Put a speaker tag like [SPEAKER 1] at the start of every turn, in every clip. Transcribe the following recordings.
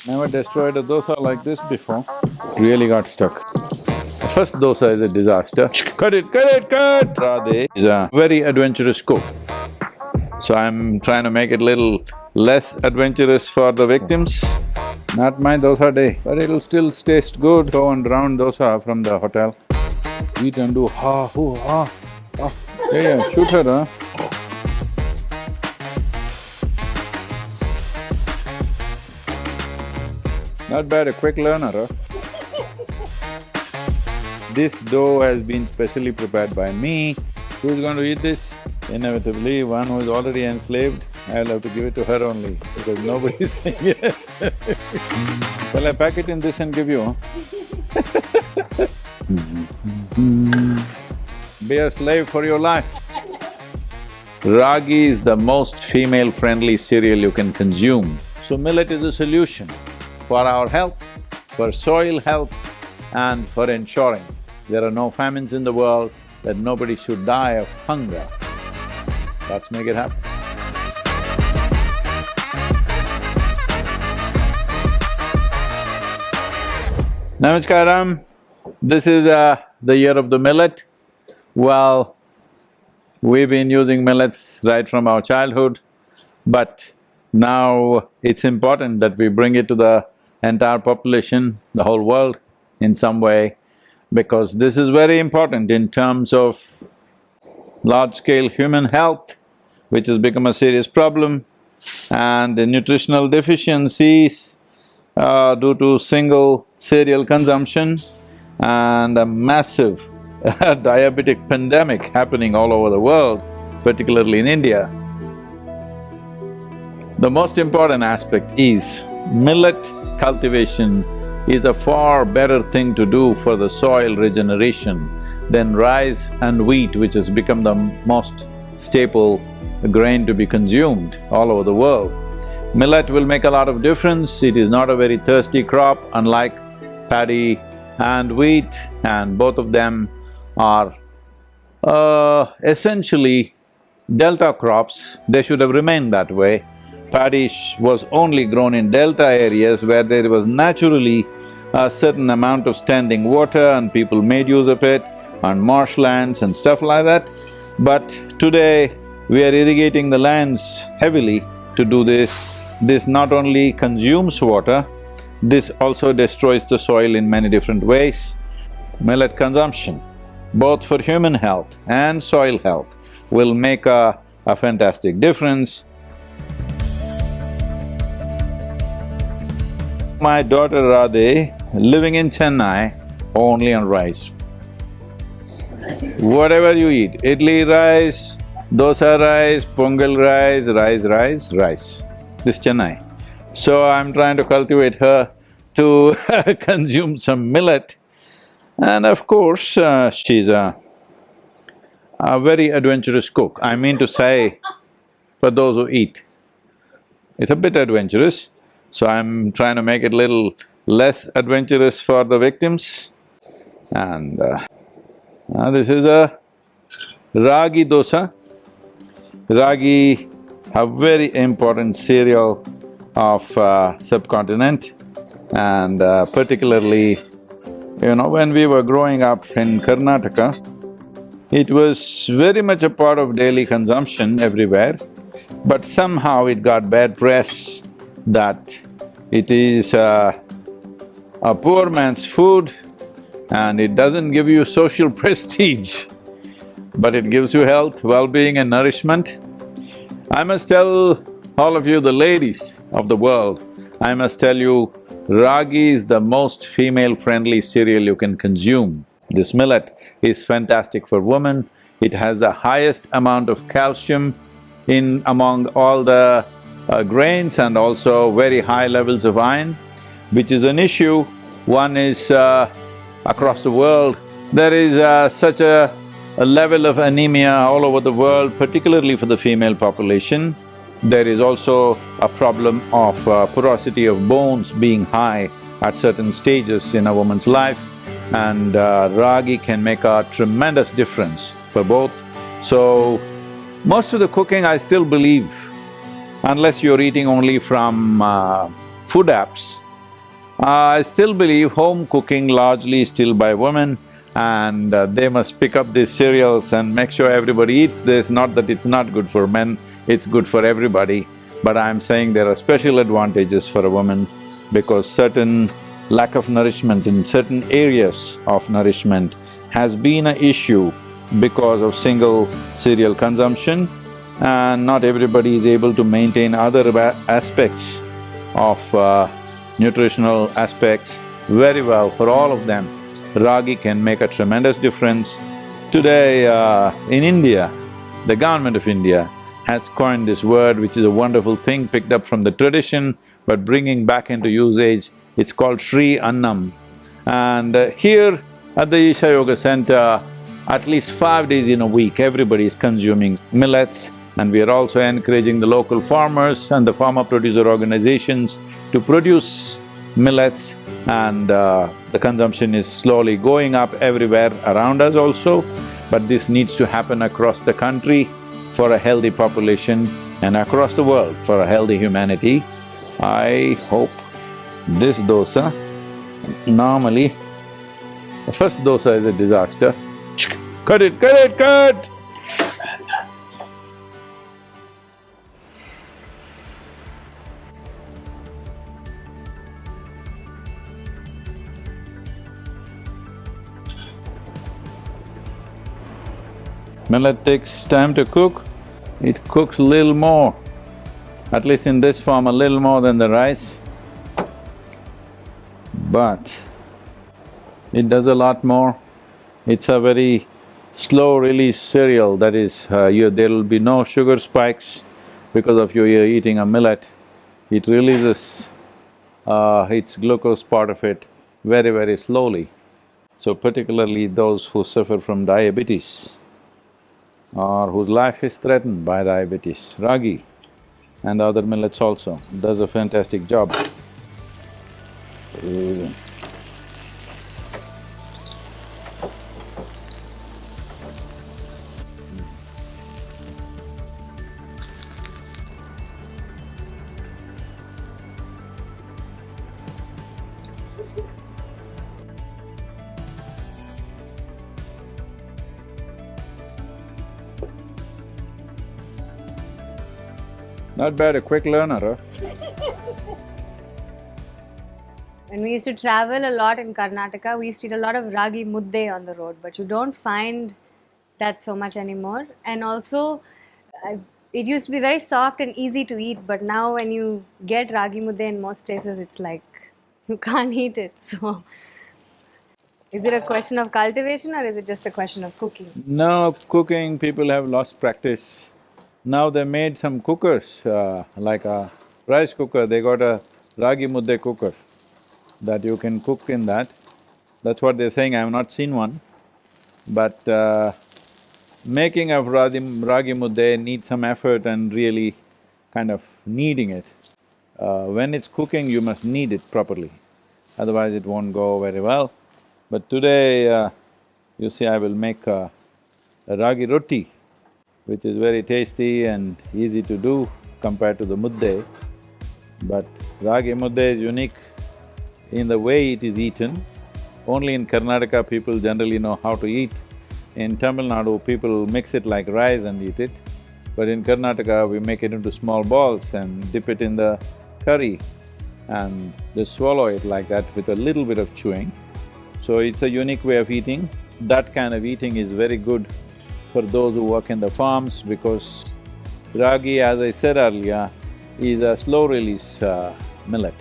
[SPEAKER 1] Never destroyed a dosa like this before. Really got stuck. First dosa is a disaster. Cut it, cut it, cut! Radhe is a very adventurous cook. So I'm trying to make it little less adventurous for the victims. Not my dosa day, but it'll still taste good. Go and round dosa from the hotel. Eat and do ha, hoo, ha, ha. Yeah, shoot her, huh? Not bad, a quick learner, huh? This dough has been specially prepared by me. Who's going to eat this? Inevitably, one who is already enslaved, I'll have to give it to her only, because nobody's saying yes. Shall I pack it in this and give you, huh? Be a slave for your life. Ragi is the most female-friendly cereal you can consume. So millet is a solution for our health, for soil health, and for ensuring there are no famines in the world, that nobody should die of hunger. Let's make it happen. Namaskaram. This is the year of the millet. Well, we've been using millets right from our childhood, but now it's important that we bring it to the entire population, the whole world in some way, because this is very important in terms of large-scale human health, which has become a serious problem, and the nutritional deficiencies due to single cereal consumption and a massive diabetic pandemic happening all over the world, particularly in India. The most important aspect is millet cultivation is a far better thing to do for the soil regeneration than rice and wheat, which has become the most staple grain to be consumed all over the world. Millet will make a lot of difference. It is not a very thirsty crop, unlike paddy and wheat, and both of them are essentially delta crops. They should have remained that way. Paddy was only grown in delta areas where there was naturally a certain amount of standing water and people made use of it, on marshlands and stuff like that. But today, we are irrigating the lands heavily to do this. This not only consumes water, this also destroys the soil in many different ways. Millet consumption, both for human health and soil health, will make a fantastic difference. My daughter Radhe, living in Chennai, only on rice. Whatever you eat, idli rice, dosa rice, pongal rice, rice. This Chennai. So I'm trying to cultivate her to consume some millet. And of course, she's a very adventurous cook. I mean to say, for those who eat. It's a bit adventurous, so I'm trying to make it little less adventurous for the victims. And this is a Ragi dosa. Ragi, a very important cereal of subcontinent, and particularly, when we were growing up in Karnataka, it was very much a part of daily consumption everywhere, but somehow it got bad press that it is a poor man's food and it doesn't give you social prestige, but it gives you health, well-being and nourishment. I must tell all of you, the ladies of the world, I must tell you, Ragi is the most female-friendly cereal you can consume. This millet is fantastic for women. It has the highest amount of calcium in among all the grains, and also very high levels of iron, which is an issue. One is across the world, there is such a level of anemia all over the world, particularly for the female population. There is also a problem of porosity of bones being high at certain stages in a woman's life, and Ragi can make a tremendous difference for both. So, most of the cooking I still believe unless you're eating only from food apps. I still believe home cooking largely is still by women, and they must pick up these cereals and make sure everybody eats this. Not that it's not good for men, it's good for everybody. But I'm saying there are special advantages for a woman because certain lack of nourishment in certain areas of nourishment has been an issue because of single cereal consumption, and not everybody is able to maintain other aspects of nutritional aspects very well. For all of them, Ragi can make a tremendous difference. Today, in India, the government of India has coined this word, which is a wonderful thing picked up from the tradition, but bringing back into usage. It's called Sri Annam. And here at the Isha Yoga Center, at least 5 days in a week, everybody is consuming millets, and we are also encouraging the local farmers and the farmer producer organizations to produce millets, and the consumption is slowly going up everywhere around us also. But this needs to happen across the country for a healthy population and across the world for a healthy humanity. I hope this dosa, normally the first dosa is a disaster. Cut it, cut it, cut! Millet takes time to cook, it cooks a little more, at least in this form a little more than the rice, but it does a lot more. It's a very slow-release cereal, that is, there will be no sugar spikes because of you eating a millet. It releases its glucose part of it very, very slowly. So particularly those who suffer from diabetes or whose life is threatened by diabetes, Ragi and other millets also does a fantastic job. Not bad, a quick learner, huh?
[SPEAKER 2] When we used to travel a lot in Karnataka, we used to eat a lot of ragi mudde on the road, but you don't find that so much anymore. And also, it used to be very soft and easy to eat, but now when you get ragi mudde in most places, it's like you can't eat it. So, is it a question of cultivation or is it just a question of cooking?
[SPEAKER 1] No, cooking, people have lost practice. Now they made some cookers, like a rice cooker, they got a ragi mudde cooker that you can cook in that. That's what they're saying, I have not seen one. But making of ragi mudde needs some effort and really kind of kneading it. When it's cooking, you must knead it properly, otherwise it won't go very well. But today, you see, I will make a ragi roti, which is very tasty and easy to do compared to the mudde. But ragi mudde is unique in the way it is eaten. Only in Karnataka people generally know how to eat. In Tamil Nadu, people mix it like rice and eat it. But in Karnataka, we make it into small balls and dip it in the curry and just swallow it like that with a little bit of chewing. So it's a unique way of eating. That kind of eating is very good for those who work in the farms, because ragi, as I said earlier, is a slow-release millet.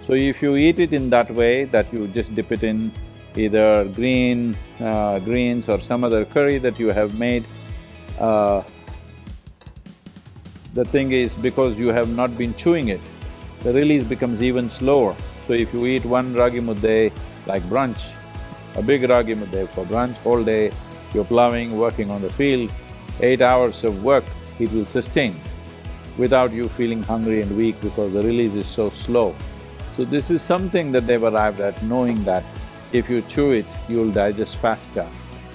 [SPEAKER 1] So if you eat it in that way, that you just dip it in either greens or some other curry that you have made, the thing is, because you have not been chewing it, the release becomes even slower. So if you eat one ragi mudde like brunch, a big ragi mudde for brunch, whole day you're plowing, working on the field, 8 hours of work, it will sustain without you feeling hungry and weak because the release is so slow. So this is something that they've arrived at, knowing that if you chew it, you'll digest faster.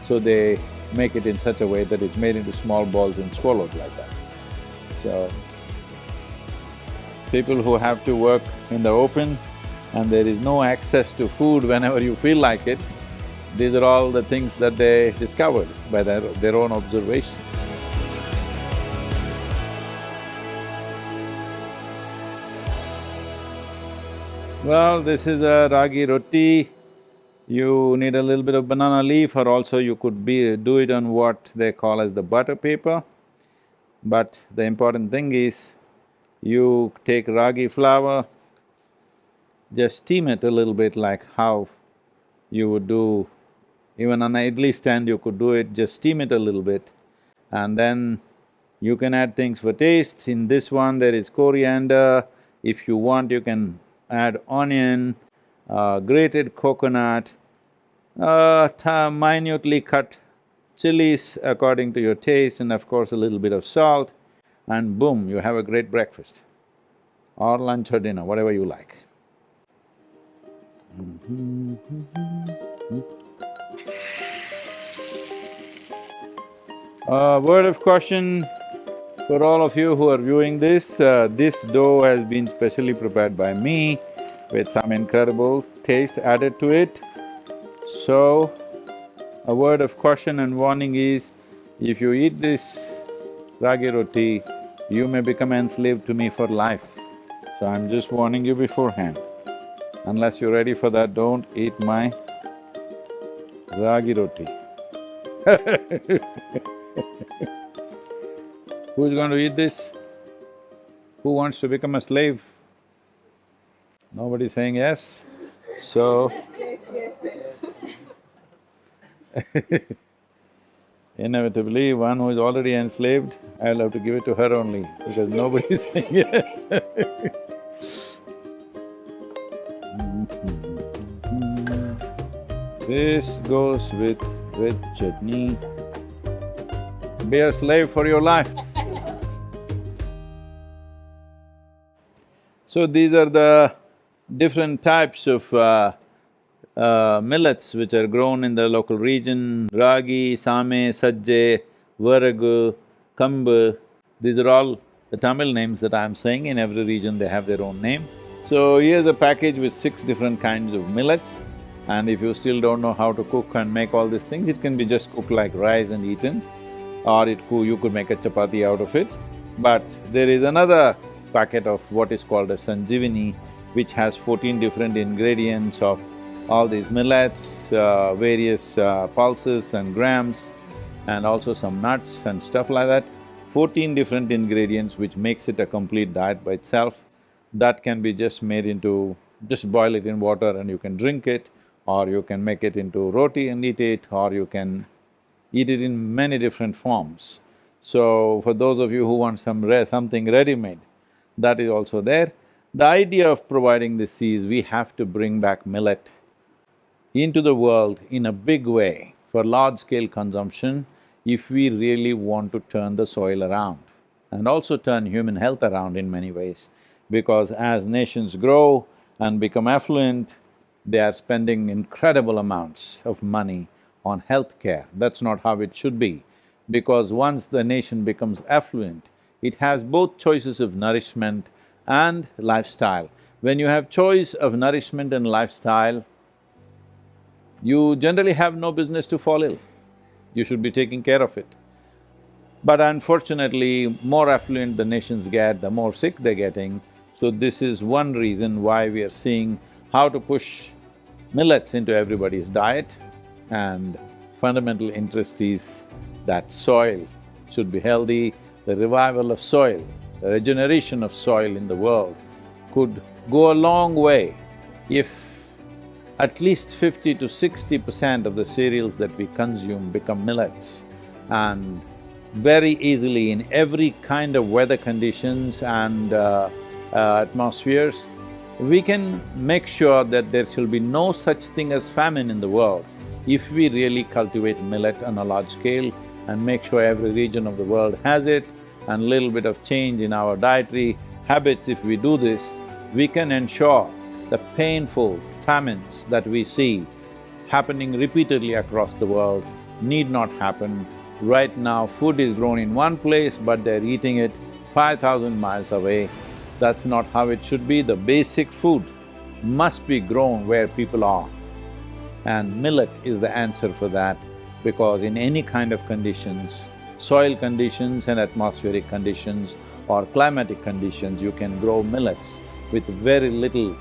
[SPEAKER 1] So they make it in such a way that it's made into small balls and swallowed like that. So people who have to work in the open and there is no access to food whenever you feel like it, these are all the things that they discovered by their own observation. Well, this is a ragi roti. You need a little bit of banana leaf, or also you could do it on what they call as the butter paper. But the important thing is, you take ragi flour, just steam it a little bit like how you would do, even on an idli stand you could do it, just steam it a little bit. And then you can add things for taste. In this one there is coriander. If you want, you can add onion, grated coconut, minutely cut chilies according to your taste, and of course a little bit of salt, and boom, you have a great breakfast or lunch or dinner, whatever you like. Word of caution for all of you who are viewing this, this dough has been specially prepared by me with some incredible taste added to it. So, a word of caution and warning is, if you eat this ragi roti, you may become enslaved to me for life. So I'm just warning you beforehand. Unless you're ready for that, don't eat my ragi roti. Who's going to eat this? Who wants to become a slave? Nobody's saying yes, so… Inevitably, one who is already enslaved, I'll have to give it to her only, because nobody's saying yes. This goes with chutney. Be a slave for your life. So these are the different types of millets which are grown in the local region: ragi, same, sajje, varagu, kambu. These are all the Tamil names that I'm saying. In every region they have their own name. So here's a package with 6 different kinds of millets, and if you still don't know how to cook and make all these things, it can be just cooked like rice and eaten, or you could make a chapati out of it. But there is another packet of what is called a sanjivini, which has 14 different ingredients of all these millets, various pulses and grams, and also some nuts and stuff like that. 14 different ingredients which makes it a complete diet by itself. That can be just made into… just boil it in water and you can drink it, or you can make it into roti and eat it, or you can eat it in many different forms. So, for those of you who want something ready-made, that is also there. The idea of providing this is, we have to bring back millet into the world in a big way for large-scale consumption if we really want to turn the soil around and also turn human health around in many ways. Because as nations grow and become affluent, they are spending incredible amounts of money on healthcare. That's not how it should be, because once the nation becomes affluent, it has both choices of nourishment and lifestyle. When you have choice of nourishment and lifestyle, you generally have no business to fall ill. You should be taking care of it. But unfortunately, more affluent the nations get, the more sick they're getting. So this is one reason why we are seeing how to push millets into everybody's diet, and fundamental interest is that soil should be healthy. The revival of soil, the regeneration of soil in the world could go a long way if at least 50 to 60% of the cereals that we consume become millets. And very easily in every kind of weather conditions and atmospheres, we can make sure that there shall be no such thing as famine in the world if we really cultivate millet on a large scale and make sure every region of the world has it, and little bit of change in our dietary habits. If we do this, we can ensure the painful famines that we see happening repeatedly across the world need not happen. Right now, food is grown in one place, but they're eating it 5,000 miles away. That's not how it should be. The basic food must be grown where people are. And millet is the answer for that, because in any kind of conditions, soil conditions and atmospheric conditions or climatic conditions, you can grow millets. With very little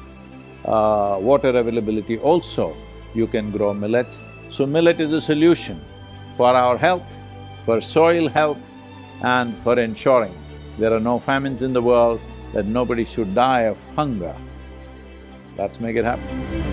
[SPEAKER 1] water availability also, you can grow millets. So millet is a solution for our health, for soil health, and for ensuring there are no famines in the world, that nobody should die of hunger. Let's make it happen.